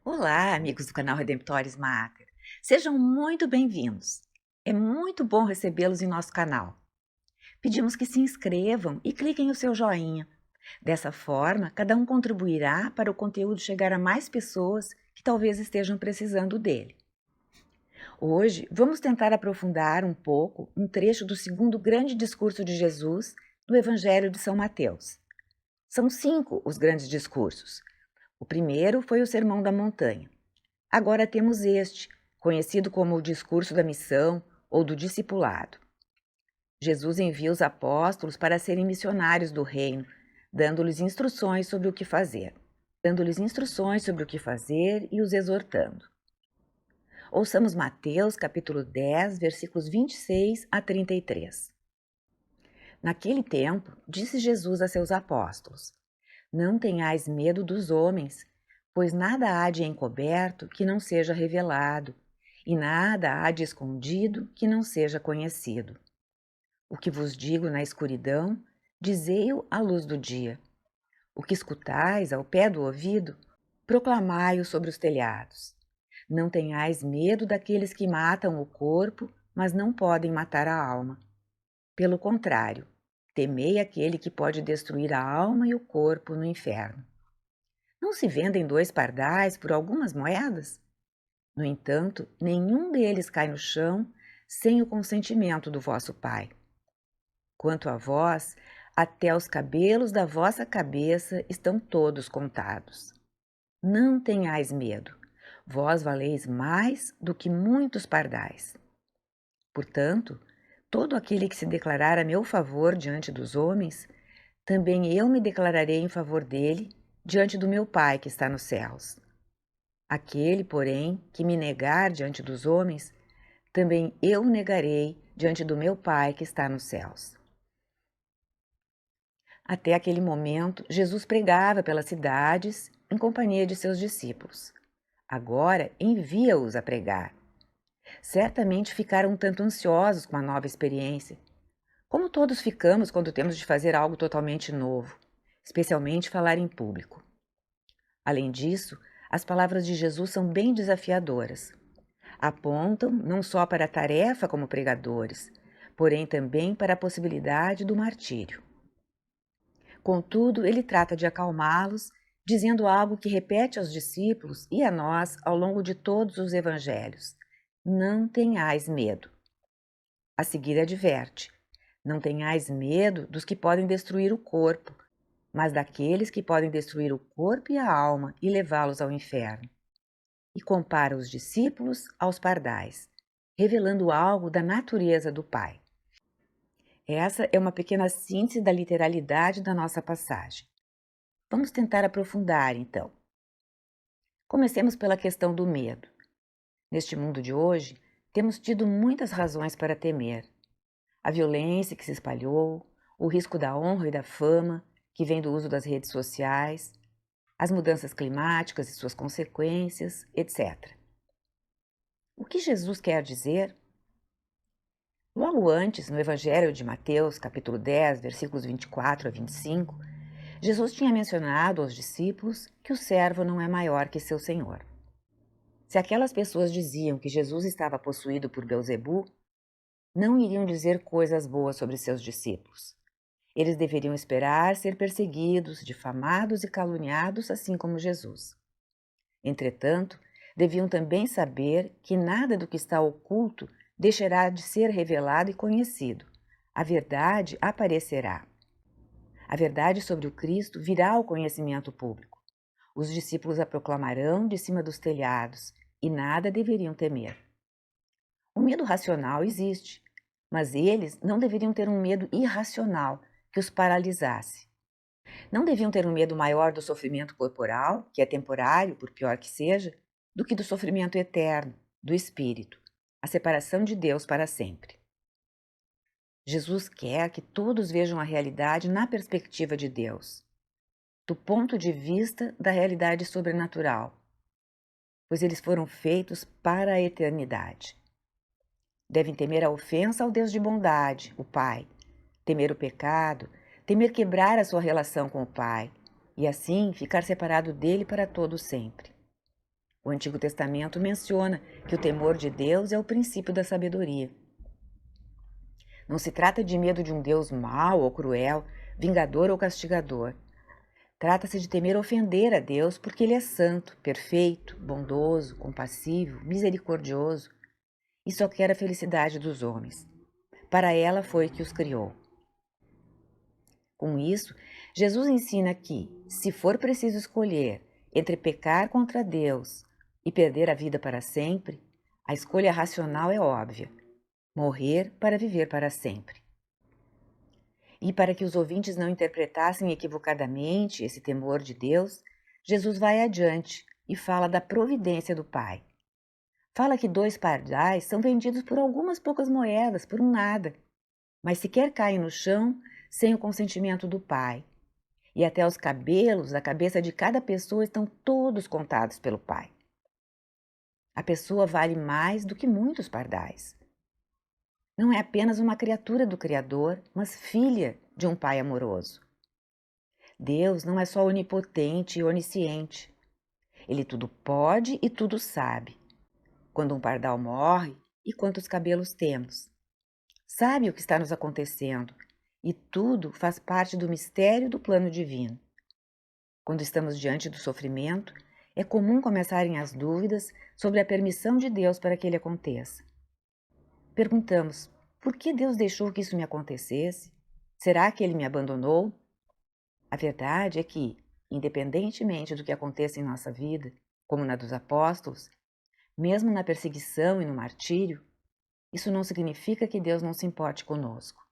Olá, amigos do canal Redemptores Mater. Sejam muito bem-vindos. É muito bom recebê-los em nosso canal. Pedimos que se inscrevam e cliquem o seu joinha. Dessa forma, cada um contribuirá para o conteúdo chegar a mais pessoas que talvez estejam precisando dele. Hoje, vamos tentar aprofundar um pouco um trecho do segundo grande discurso de Jesus no Evangelho de São Mateus. São 5 os grandes discursos. O primeiro foi o Sermão da Montanha. Agora temos este, conhecido como o discurso da missão ou do discipulado. Jesus envia os apóstolos para serem missionários do reino, dando-lhes instruções sobre o que fazer. E os exortando. Ouçamos Mateus capítulo 10, versículos 26 a 33. Naquele tempo, disse Jesus a seus apóstolos: Não tenhais medo dos homens, pois nada há de encoberto que não seja revelado, e nada há de escondido que não seja conhecido. O que vos digo na escuridão, dizei-o à luz do dia. O que escutais ao pé do ouvido, proclamai-o sobre os telhados. Não tenhais medo daqueles que matam o corpo, mas não podem matar a alma. Pelo contrário, temei aquele que pode destruir a alma e o corpo no inferno. Não se vendem 2 pardais por algumas moedas? No entanto, nenhum deles cai no chão sem o consentimento do vosso Pai. Quanto a vós, até os cabelos da vossa cabeça estão todos contados. Não tenhais medo, vós valeis mais do que muitos pardais. Portanto, todo aquele que se declarar a meu favor diante dos homens, também eu me declararei em favor dele diante do meu Pai que está nos céus. Aquele, porém, que me negar diante dos homens, também eu o negarei diante do meu Pai que está nos céus. Até aquele momento, Jesus pregava pelas cidades em companhia de seus discípulos. Agora envia-os a pregar. Certamente ficaram um tanto ansiosos com a nova experiência, como todos ficamos quando temos de fazer algo totalmente novo, especialmente falar em público. Além disso, as palavras de Jesus são bem desafiadoras. Apontam não só para a tarefa como pregadores, porém também para a possibilidade do martírio. Contudo, ele trata de acalmá-los, dizendo algo que repete aos discípulos e a nós ao longo de todos os evangelhos: não tenhais medo. A seguir adverte: não tenhais medo dos que podem destruir o corpo, mas daqueles que podem destruir o corpo e a alma e levá-los ao inferno. E compara os discípulos aos pardais, revelando algo da natureza do Pai. Essa é uma pequena síntese da literalidade da nossa passagem. Vamos tentar aprofundar, então. Comecemos pela questão do medo. Neste mundo de hoje, temos tido muitas razões para temer. A violência que se espalhou, o risco da honra e da fama, que vem do uso das redes sociais, as mudanças climáticas e suas consequências, etc. O que Jesus quer dizer? Logo antes, no Evangelho de Mateus, capítulo 10, versículos 24 a 25, Jesus tinha mencionado aos discípulos que o servo não é maior que seu senhor. Se aquelas pessoas diziam que Jesus estava possuído por Beelzebu, não iriam dizer coisas boas sobre seus discípulos. Eles deveriam esperar ser perseguidos, difamados e caluniados, assim como Jesus. Entretanto, deviam também saber que nada do que está oculto deixará de ser revelado e conhecido. A verdade aparecerá. A verdade sobre o Cristo virá ao conhecimento público. Os discípulos a proclamarão de cima dos telhados e nada deveriam temer. O medo racional existe, mas eles não deveriam ter um medo irracional que os paralisasse. Não deviam ter um medo maior do sofrimento corporal, que é temporário, por pior que seja, do que do sofrimento eterno, do espírito, a separação de Deus para sempre. Jesus quer que todos vejam a realidade na perspectiva de Deus, do ponto de vista da realidade sobrenatural, pois eles foram feitos para a eternidade. Devem temer a ofensa ao Deus de bondade, o Pai, temer o pecado, temer quebrar a sua relação com o Pai e assim ficar separado dele para todo sempre. O Antigo Testamento menciona que o temor de Deus é o princípio da sabedoria. Não se trata de medo de um Deus mau ou cruel, vingador ou castigador. Trata-se de temer ofender a Deus porque Ele é santo, perfeito, bondoso, compassivo, misericordioso e só quer a felicidade dos homens. Para ela foi que os criou. Com isso, Jesus ensina que, se for preciso escolher entre pecar contra Deus e perder a vida para sempre, a escolha racional é óbvia: morrer para viver para sempre. E para que os ouvintes não interpretassem equivocadamente esse temor de Deus, Jesus vai adiante e fala da providência do Pai. Fala que 2 pardais são vendidos por algumas poucas moedas, por um nada, mas sequer caem no chão sem o consentimento do Pai. E até os cabelos da cabeça de cada pessoa estão todos contados pelo Pai. A pessoa vale mais do que muitos pardais. Não é apenas uma criatura do Criador, mas filha de um Pai amoroso. Deus não é só onipotente e onisciente. Ele tudo pode e tudo sabe. Quando um pardal morre e quantos cabelos temos. Sabe o que está nos acontecendo e tudo faz parte do mistério do plano divino. Quando estamos diante do sofrimento, é comum começarem as dúvidas sobre a permissão de Deus para que ele aconteça. Perguntamos: por que Deus deixou que isso me acontecesse? Será que ele me abandonou? A verdade é que, independentemente do que aconteça em nossa vida, como na dos apóstolos, mesmo na perseguição e no martírio, isso não significa que Deus não se importe conosco.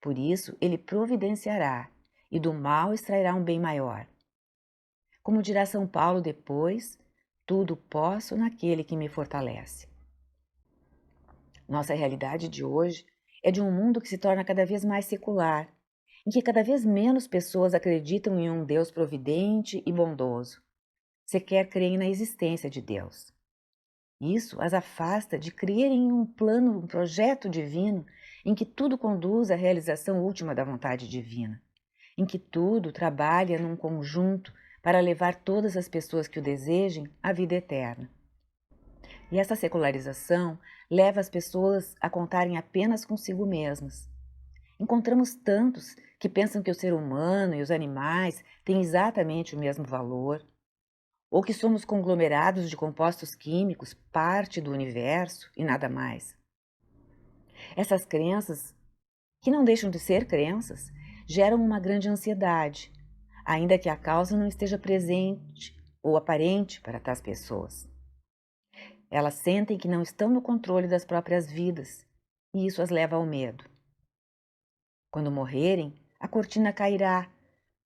Por isso, ele providenciará e do mal extrairá um bem maior. Como dirá São Paulo depois, tudo posso naquele que me fortalece. Nossa realidade de hoje é de um mundo que se torna cada vez mais secular, em que cada vez menos pessoas acreditam em um Deus providente e bondoso, sequer creem na existência de Deus. Isso as afasta de crer em um plano, um projeto divino em que tudo conduz à realização última da vontade divina, em que tudo trabalha num conjunto para levar todas as pessoas que o desejem à vida eterna. E essa secularização leva as pessoas a contarem apenas consigo mesmas. Encontramos tantos que pensam que o ser humano e os animais têm exatamente o mesmo valor, ou que somos conglomerados de compostos químicos, parte do universo e nada mais. Essas crenças, que não deixam de ser crenças, geram uma grande ansiedade, ainda que a causa não esteja presente ou aparente para tais pessoas. Elas sentem que não estão no controle das próprias vidas, e isso as leva ao medo. Quando morrerem, a cortina cairá,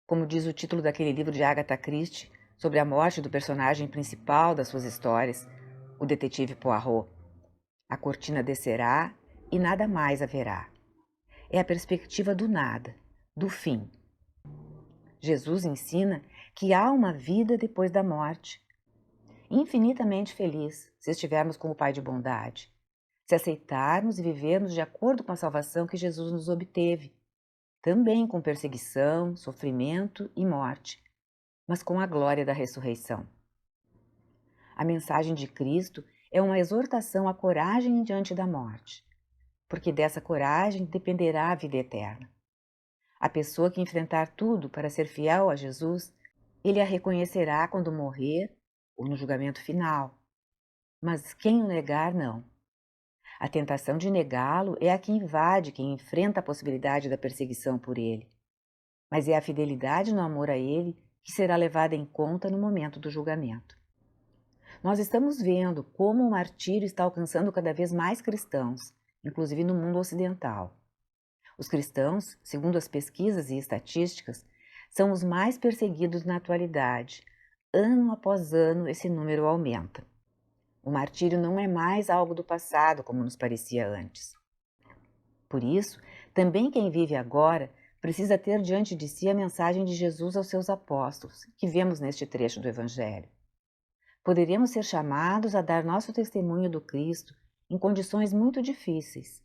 como diz o título daquele livro de Agatha Christie sobre a morte do personagem principal das suas histórias, o detetive Poirot. A cortina descerá e nada mais haverá. É a perspectiva do nada, do fim. Jesus ensina que há uma vida depois da morte, infinitamente feliz se estivermos com o Pai de bondade, se aceitarmos e vivermos de acordo com a salvação que Jesus nos obteve, também com perseguição, sofrimento e morte, mas com a glória da ressurreição. A mensagem de Cristo é uma exortação à coragem diante da morte, porque dessa coragem dependerá a vida eterna. A pessoa que enfrentar tudo para ser fiel a Jesus, ele a reconhecerá quando morrer ou no julgamento final. Mas quem o negar, não. A tentação de negá-lo é a que invade quem enfrenta a possibilidade da perseguição por ele. Mas é a fidelidade no amor a ele que será levada em conta no momento do julgamento. Nós estamos vendo como o martírio está alcançando cada vez mais cristãos, inclusive no mundo ocidental. Os cristãos, segundo as pesquisas e estatísticas, são os mais perseguidos na atualidade. Ano após ano, esse número aumenta. O martírio não é mais algo do passado, como nos parecia antes. Por isso, também quem vive agora precisa ter diante de si a mensagem de Jesus aos seus apóstolos, que vemos neste trecho do Evangelho. Poderíamos ser chamados a dar nosso testemunho do Cristo em condições muito difíceis,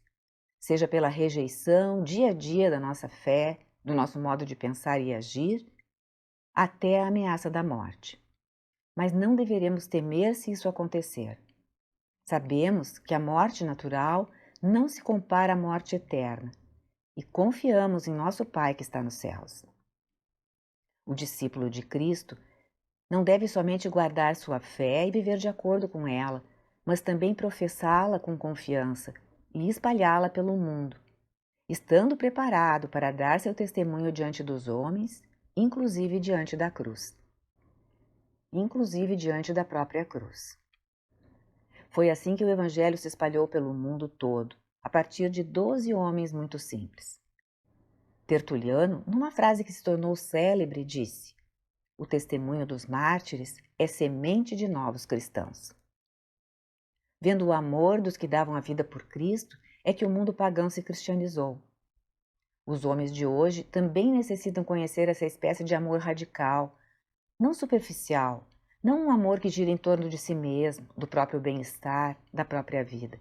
seja pela rejeição dia a dia da nossa fé, do nosso modo de pensar e agir, até a ameaça da morte. mas não deveremos temer se isso acontecer. Sabemos que a morte natural não se compara à morte eterna e confiamos em nosso Pai que está nos céus. O discípulo de Cristo não deve somente guardar sua fé e viver de acordo com ela, mas também professá-la com confiança e espalhá-la pelo mundo, estando preparado para dar seu testemunho diante dos homens, inclusive diante da cruz. Inclusive diante da própria cruz. Foi assim que o Evangelho se espalhou pelo mundo todo, a partir de 12 homens muito simples. Tertuliano, numa frase que se tornou célebre, disse: "O testemunho dos mártires é semente de novos cristãos." Vendo o amor dos que davam a vida por Cristo, é que o mundo pagão se cristianizou. Os homens de hoje também necessitam conhecer essa espécie de amor radical, não superficial, não um amor que gira em torno de si mesmo, do próprio bem-estar, da própria vida.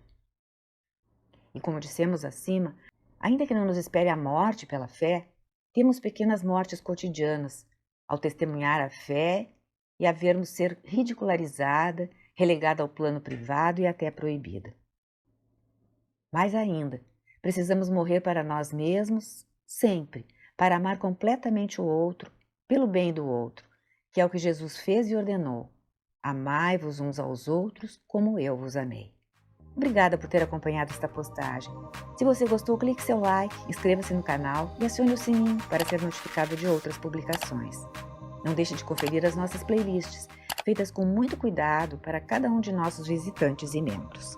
E como dissemos acima, ainda que não nos espere a morte pela fé, temos pequenas mortes cotidianas, ao testemunhar a fé e a vermos ser ridicularizada, relegada ao plano privado e até proibida. Mais ainda, precisamos morrer para nós mesmos, sempre, para amar completamente o outro, pelo bem do outro, que é o que Jesus fez e ordenou. Amai-vos uns aos outros como eu vos amei. Obrigada por ter acompanhado esta postagem. Se você gostou, clique seu like, inscreva-se no canal e acione o sininho para ser notificado de outras publicações. Não deixe de conferir as nossas playlists, feitas com muito cuidado para cada um de nossos visitantes e membros.